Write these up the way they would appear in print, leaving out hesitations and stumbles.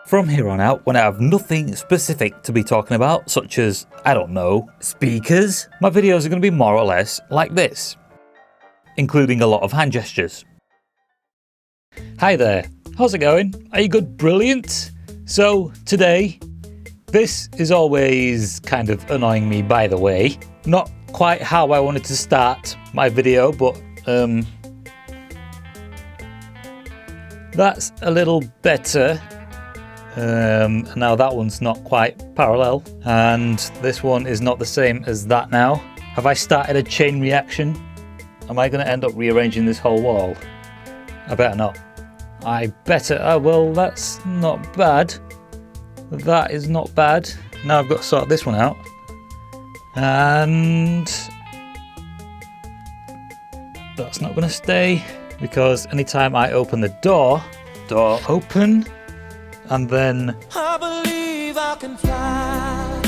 From here on out, when I have nothing specific to be talking about, such as, I don't know, speakers, my videos are going to be more or less like this, including a lot of hand gestures. Hi there, how's it going? Are you good? Brilliant? So, today, this is always kind of annoying me, by the way. Not quite how I wanted to start my video, but that's a little better. Now that one's not quite parallel, and this one is not the same as that now. Have I started a chain reaction? Am I going to end up rearranging this whole wall? I better not. I better... Oh, well, that's not bad. That is not bad. Now I've got to sort this one out. And... that's not going to stay, because anytime I open the door open, and then I believe I can fly.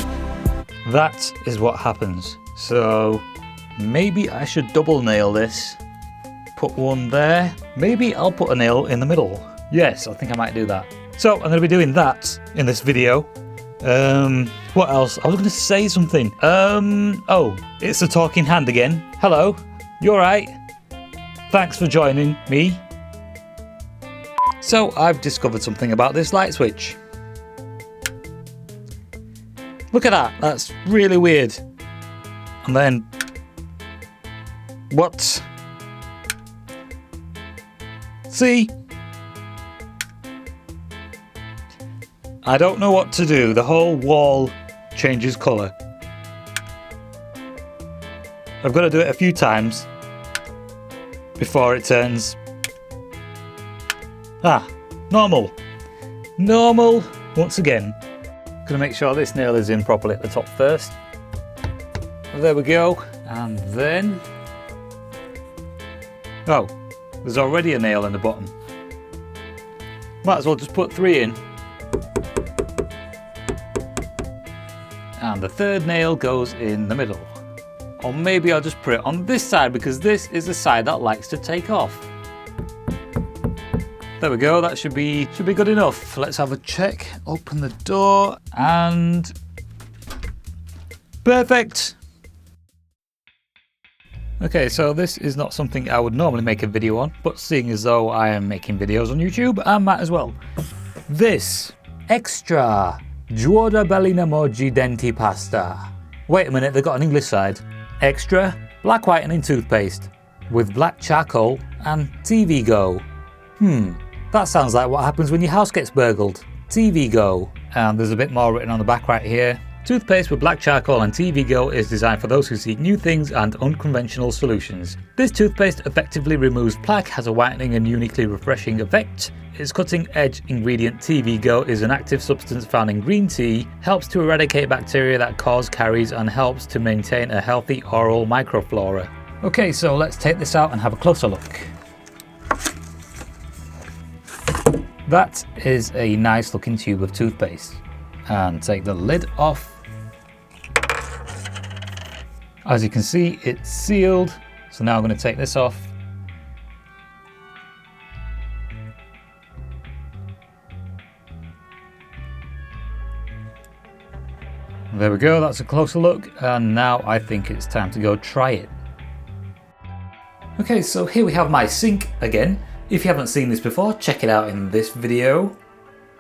That is what happens. So maybe I should double nail this. Put one there. Maybe I'll put a nail in the middle. Yes, I think I might do that. So I'm going to be doing that in this video. What else? I was going to say something. Oh, it's the talking hand again. Hello, you alright? Thanks for joining me. So I've discovered something about this light switch. Look at that, that's really weird. And then, what? See? I don't know what to do, the whole wall changes colour. I've got to do it a few times before it turns... Ah, normal. Normal once again. Gonna make sure this nail is in properly at the top first. There we go. And then... oh, there's already a nail in the bottom. Might as well just put 3 in. And the third nail goes in the middle. Or maybe I'll just put it on this side, because this is the side that likes to take off. There we go, that should be good enough. Let's have a check. Open the door and... perfect! Okay, so this is not something I would normally make a video on, but seeing as though I am making videos on YouTube, I might as well. This extra Giorda Bellina Moji Denti Pasta. Wait a minute, they've got an English side. Extra black whitening toothpaste with black charcoal and TV Go. That sounds like what happens when your house gets burgled. TV Go. And there's a bit more written on the back right here. Toothpaste with black charcoal and TV Go is designed for those who seek new things and unconventional solutions. This toothpaste effectively removes plaque, has a whitening and uniquely refreshing effect. Its cutting-edge ingredient TV Go is an active substance found in green tea, helps to eradicate bacteria that cause caries and helps to maintain a healthy oral microflora. Okay, so let's take this out and have a closer look. That is a nice looking tube of toothpaste. And take the lid off. As you can see, it's sealed. So now I'm going to take this off. There we go, that's a closer look. And now I think it's time to go try it. Okay, so here we have my sink again. If you haven't seen this before, check it out in this video.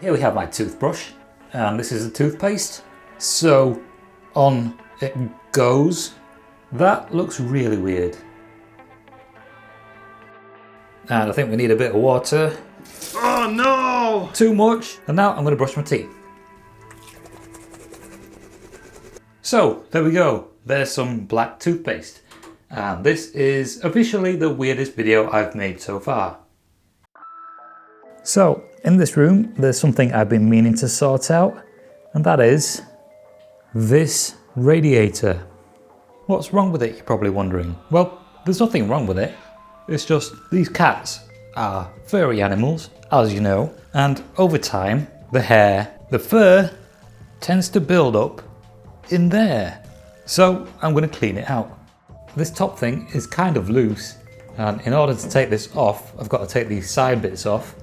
Here we have my toothbrush, and this is a toothpaste. So on it goes. That looks really weird. And I think we need a bit of water. Oh no! Too much. And now I'm going to brush my teeth. So there we go. There's some black toothpaste. And this is officially the weirdest video I've made so far. So, in this room, there's something I've been meaning to sort out, and that is this radiator. What's wrong with it, you're probably wondering? Well, there's nothing wrong with it. It's just these cats are furry animals, as you know, and over time, the hair, the fur, tends to build up in there. So, I'm going to clean it out. This top thing is kind of loose, and in order to take this off, I've got to take these side bits off.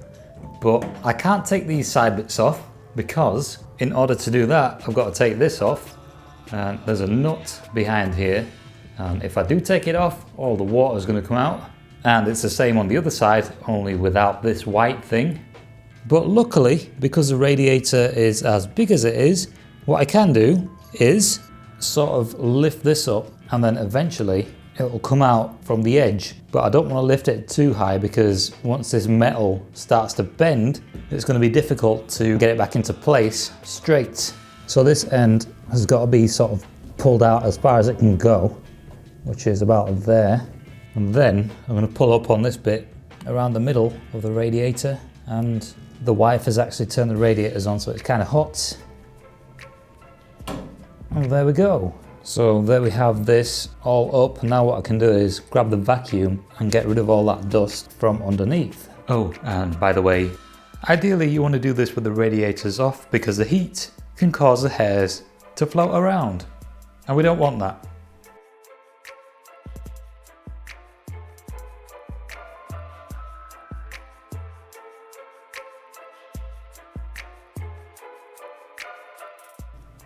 But I can't take these side bits off because in order to do that, I've got to take this off, and there's a nut behind here, and if I do take it off, all the water is going to come out, and it's the same on the other side, only without this white thing. But luckily, because the radiator is as big as it is, what I can do is sort of lift this up, and then eventually it will come out from the edge. But I don't want to lift it too high, because once this metal starts to bend, it's going to be difficult to get it back into place straight. So this end has got to be sort of pulled out as far as it can go, which is about there. And then I'm going to pull up on this bit around the middle of the radiator, and the wife has actually turned the radiators on, so it's kind of hot. And there we go. So there we have this all up. Now what I can do is grab the vacuum and get rid of all that dust from underneath. Oh, and by the way, ideally you want to do this with the radiators off, because the heat can cause the hairs to float around, and we don't want that.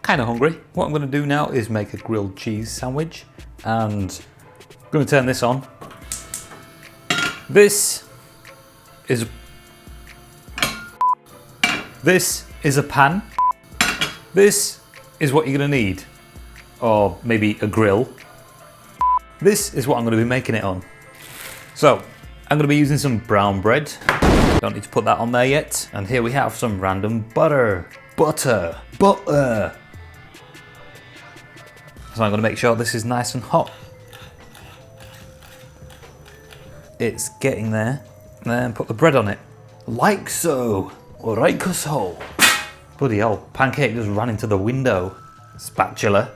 Kind of hungry. What I'm going to do now is make a grilled cheese sandwich, and I'm going to turn this on. This is a pan. This is what you're going to need, or maybe a grill. This is what I'm going to be making it on. So I'm going to be using some brown bread. Don't need to put that on there yet. And here we have some random butter. Butter. So I'm going to make sure this is nice and hot. It's getting there. And then put the bread on it. Like so. Like so. Bloody hell, pancake just ran into the window. Spatula.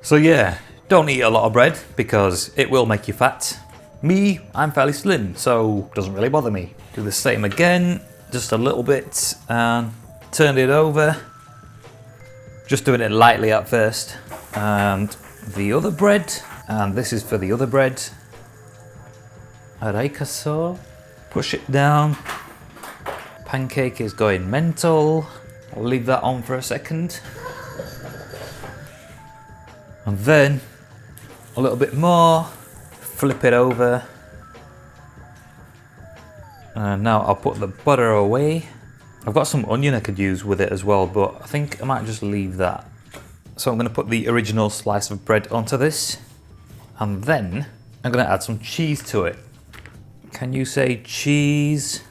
So yeah, don't eat a lot of bread, because it will make you fat. Me, I'm fairly slim, so it doesn't really bother me. Do the same again, just a little bit, and turn it over. Just doing it lightly at first. And the other bread, and this is for the other bread. Like so. Push it down. Pancake is going mental. I'll leave that on for a second. And then a little bit more. Flip it over. And now I'll put the butter away. I've got some onion I could use with it as well, but I think I might just leave that. So I'm going to put the original slice of bread onto this, and then I'm going to add some cheese to it. Can you say cheese?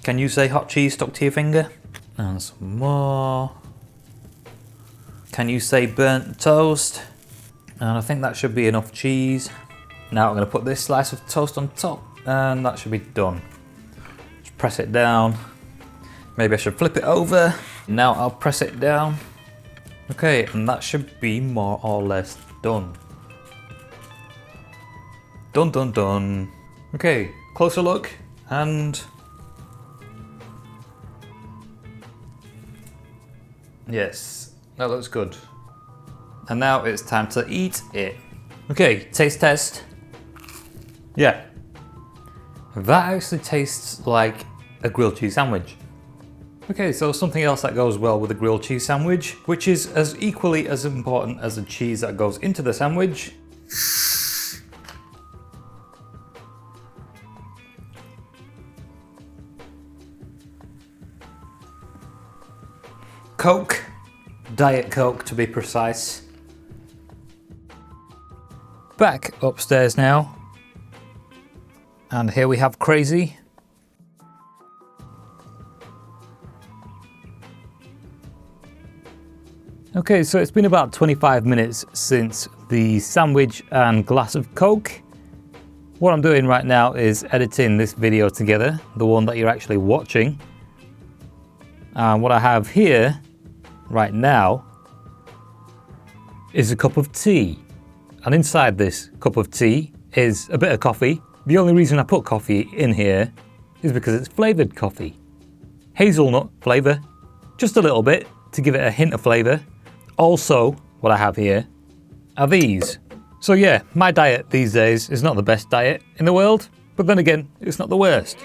Can you say hot cheese stuck to your finger? And some more. Can you say burnt toast? And I think that should be enough cheese. Now I'm going to put this slice of toast on top, and that should be done. Just press it down. Maybe I should flip it over. Now I'll press it down. Okay, and that should be more or less done. Done, done, done. Okay, closer look, and yes, that looks good. And now it's time to eat it. Okay, taste test. Yeah, that actually tastes like a grilled cheese sandwich. Okay, so something else that goes well with a grilled cheese sandwich, which is as equally as important as the cheese that goes into the sandwich. Coke, Diet Coke to be precise. Back upstairs now, and here we have Crazy. Okay, so it's been about 25 minutes since the sandwich and glass of Coke. What I'm doing right now is editing this video together, the one that you're actually watching. And what I have here right now is a cup of tea. And inside this cup of tea is a bit of coffee. The only reason I put coffee in here is because it's flavoured coffee. Hazelnut flavour, just a little bit to give it a hint of flavour. Also, what I have here are these. So yeah, my diet these days is not the best diet in the world, but then again, it's not the worst.